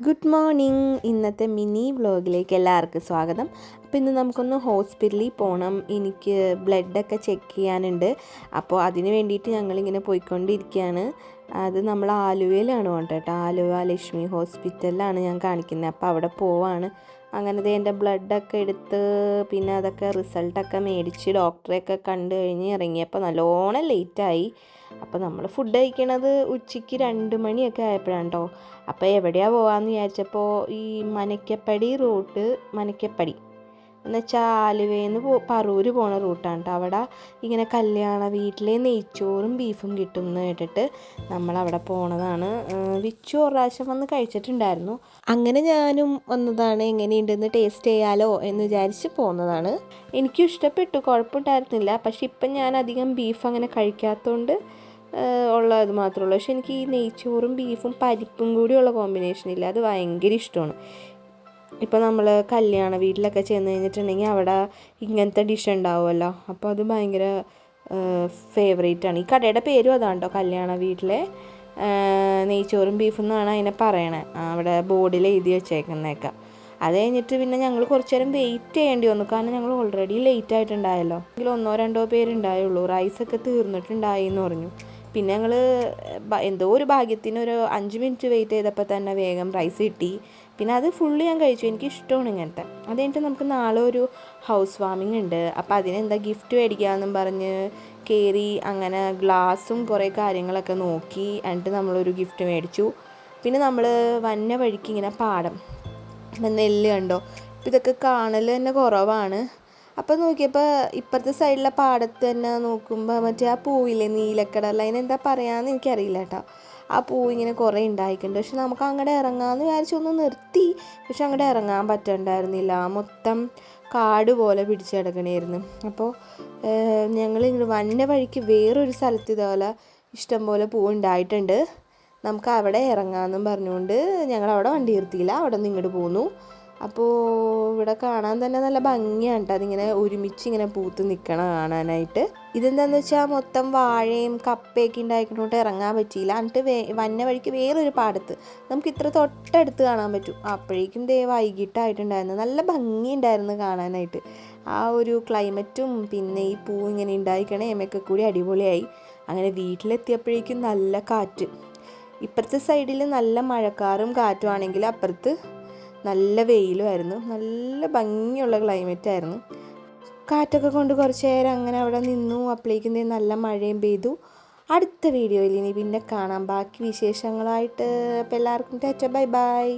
Good morning. ഇന്നത്തെ mini വ്ലോഗിലേക്ക് എല്ലാവർക്കും സ്വാഗതം. അപ്പോൾ ഇന്ന് നമുക്കൊന്ന് ഹോസ്പിറ്റലിൽ പോകണം. എനിക്ക് ബ്ലഡൊക്കെ ചെക്ക് ചെയ്യാനുണ്ട്. അപ്പോൾ അതിന് വേണ്ടിയിട്ട് ഞങ്ങളിങ്ങനെ പോയിക്കൊണ്ടിരിക്കുകയാണ്. അത് നമ്മൾ ആലുവയിലാണ് കേട്ടോ. ആലുവ ലക്ഷ്മി ഹോസ്പിറ്റലിലാണ് ഞാൻ കാണിക്കുന്നത്. അപ്പോൾ അവിടെ പോവാണ്. അങ്ങനത്തെ എൻ്റെ ബ്ലഡൊക്കെ എടുത്ത് പിന്നെ അതൊക്കെ റിസൾട്ടൊക്കെ മേടിച്ച് ഡോക്ടറെയൊക്കെ കണ്ടു കഴിഞ്ഞ് ഇറങ്ങിയപ്പോൾ നല്ലോണം ലേറ്റായി. അപ്പോൾ നമ്മൾ ഫുഡ് കഴിക്കണത് ഉച്ചയ്ക്ക് 2 മണിയൊക്കെ ആയപ്പോഴാണ് കേട്ടോ. അപ്പോൾ എവിടെയാണ് പോകാമെന്ന് വിചാരിച്ചപ്പോൾ ഈ മനക്കപ്പടി റൂട്ട്, മനക്കപ്പടി എന്ന് വെച്ചാൽ ആലുവയിൽ നിന്ന് പറൂര് പോണ റൂട്ടാണ് കേട്ടോ. അവിടെ ഇങ്ങനെ കല്യാണ വീട്ടിലെ നെയ്ച്ചോറും ബീഫും കിട്ടും എന്ന് കേട്ടിട്ട് നമ്മളവിടെ പോണതാണ്. വിച്ചു ഒരു പ്രാവശ്യം വന്ന് കഴിച്ചിട്ടുണ്ടായിരുന്നു. അങ്ങനെ ഞാനും വന്നതാണ്. എങ്ങനെയുണ്ടെന്ന് ടേസ്റ്റ് ചെയ്യാലോ എന്ന് വിചാരിച്ച് പോകുന്നതാണ്. എനിക്കും ഇഷ്ടപ്പെട്ടു, കുഴപ്പമുണ്ടായിരുന്നില്ല. പക്ഷെ ഇപ്പം ഞാൻ അധികം ബീഫ് അങ്ങനെ കഴിക്കാത്തതുകൊണ്ട് ഉള്ളത് മാത്രമേ ഉള്ളൂ. പക്ഷെ എനിക്ക് ഈ നെയ്ച്ചോറും ബീഫും പരിപ്പും കൂടിയുള്ള കോമ്പിനേഷനില്ല, അത് ഭയങ്കര ഇഷ്ടമാണ്. ഇപ്പോൾ നമ്മൾ കല്യാണ വീട്ടിലൊക്കെ ചെന്ന് കഴിഞ്ഞിട്ടുണ്ടെങ്കിൽ അവിടെ ഇങ്ങനത്തെ ഡിഷ് ഉണ്ടാവുമല്ലോ, അപ്പോൾ അത് ഭയങ്കര ഫേവറേറ്റാണ്. ഈ കടയുടെ പേരും അതാണ് കേട്ടോ, കല്യാണ വീട്ടിലെ നെയ്ച്ചോറും ബീഫും എന്നാണ് അതിനെ പറയണേ. അവിടെ ബോർഡിൽ എഴുതി വെച്ചേക്കുന്നേക്കാം. അത് കഴിഞ്ഞിട്ട് പിന്നെ ഞങ്ങൾ കുറച്ച് നേരം വെയിറ്റ് ചെയ്യേണ്ടി വന്നു, കാരണം ഞങ്ങൾ ഓൾറെഡി ലേറ്റ് ആയിട്ടുണ്ടായല്ലോ. എങ്കിലും 1-2 പേരുണ്ടായുള്ളൂ. റൈസൊക്കെ തീർന്നിട്ടുണ്ടായി എന്ന് പറഞ്ഞു. പിന്നെ ഞങ്ങൾ എന്തോ ഒരു ഭാഗ്യത്തിന് ഒരു 5 മിനിറ്റ് വെയിറ്റ് ചെയ്തപ്പോൾ തന്നെ വേഗം റൈസ് കിട്ടി. പിന്നെ അത് ഫുള്ള് ഞാൻ കഴിച്ചു. എനിക്ക് ഇഷ്ടമാണ് ഇങ്ങനത്തെ. അത് കഴിഞ്ഞിട്ട് നമുക്ക് നാളെ ഒരു ഹൗസ് വാമിംഗ് ഉണ്ട്. അപ്പോൾ അതിനെന്താ ഗിഫ്റ്റ് മേടിക്കാമെന്നും പറഞ്ഞ് കയറി. അങ്ങനെ ഗ്ലാസും കുറേ കാര്യങ്ങളൊക്കെ നോക്കി. എന്നിട്ട് നമ്മളൊരു ഗിഫ്റ്റ് മേടിച്ചു. പിന്നെ നമ്മൾ വന്ന വഴിക്ക് ഇങ്ങനെ പാടം നെല്ല് കണ്ടോ. ഇതൊക്കെ കാണൽ തന്നെ കുറവാണ്. അപ്പോൾ നോക്കിയപ്പോൾ ഇപ്പുറത്തെ സൈഡിലെ പാടത്ത് തന്നെ നോക്കുമ്പോൾ മറ്റേ ആ പൂവില്ലേ, നീലക്കടല, അതിനെന്താ പറയാമെന്ന് എനിക്കറിയില്ല കേട്ടോ. ആ പൂവ് ഇങ്ങനെ കുറേ ഉണ്ടായിട്ടുണ്ട്. പക്ഷെ നമുക്ക് അങ്ങോട്ട് ഇറങ്ങാമെന്ന് വിചാരിച്ചൊന്ന് നിർത്തി. പക്ഷെ അങ്ങോട്ട് ഇറങ്ങാൻ പറ്റണ്ടായിരുന്നില്ല. മൊത്തം കാട് പോലെ പിടിച്ച് കിടക്കണമായിരുന്നു. അപ്പോൾ ഞങ്ങൾ വന്ന വഴിക്ക് വേറൊരു സ്ഥലത്ത് ഇതുപോലെ ഇഷ്ടംപോലെ പൂവ് ഉണ്ടായിട്ടുണ്ട്, നമുക്ക് അവിടെ ഇറങ്ങാമെന്നും പറഞ്ഞുകൊണ്ട് ഞങ്ങളവിടെ വണ്ടി നിർത്തിയില്ല, അവിടെ നിന്ന് ഇങ്ങോട്ട് പോന്നു. അപ്പോൾ ഇവിടെ കാണാൻ തന്നെ നല്ല ഭംഗിയാണ് കേട്ടോ. അതിങ്ങനെ ഒരുമിച്ച് ഇങ്ങനെ പൂത്ത് നിൽക്കണം കാണാനായിട്ട്. ഇതെന്താണെന്ന് വെച്ചാൽ മൊത്തം വാഴയും കപ്പയൊക്കെ ഉണ്ടായിക്കൊണ്ട് ഇറങ്ങാൻ പറ്റിയില്ല. എന്നിട്ട് വന്ന വഴിക്ക് വേറൊരു പാടത്ത് നമുക്ക് ഇത്ര തൊട്ടടുത്ത് കാണാൻ പറ്റും. അപ്പോഴേക്കും വൈകിട്ടായിട്ടുണ്ടായിരുന്നു. നല്ല ഭംഗിയുണ്ടായിരുന്നു കാണാനായിട്ട്. ആ ഒരു ക്ലൈമറ്റും പിന്നെ ഈ പൂ ഇങ്ങനെ ഉണ്ടായിക്കണേ എമ്മയൊക്കെ കൂടി അടിപൊളിയായി. അങ്ങനെ വീട്ടിലെത്തിയപ്പോഴേക്കും നല്ല കാറ്റ്. ഇപ്പുറത്തെ സൈഡിൽ നല്ല മഴക്കാറും കാറ്റുമാണെങ്കിൽ അപ്പുറത്ത് നല്ല വെയിലുമായിരുന്നു. നല്ല ഭംഗിയുള്ള ക്ലൈമറ്റായിരുന്നു. കാറ്റൊക്കെ കൊണ്ട് കുറച്ച് നേരം അങ്ങനെ അവിടെ നിന്നു. അപ്പോഴേക്കും നല്ല മഴയും പെയ്തു. അടുത്ത വീഡിയോയിൽ ഇനി പിന്നെ കാണാം ബാക്കി വിശേഷങ്ങളായിട്ട്. അപ്പോൾ എല്ലാവർക്കും ടാറ്റ, ബൈ ബൈ.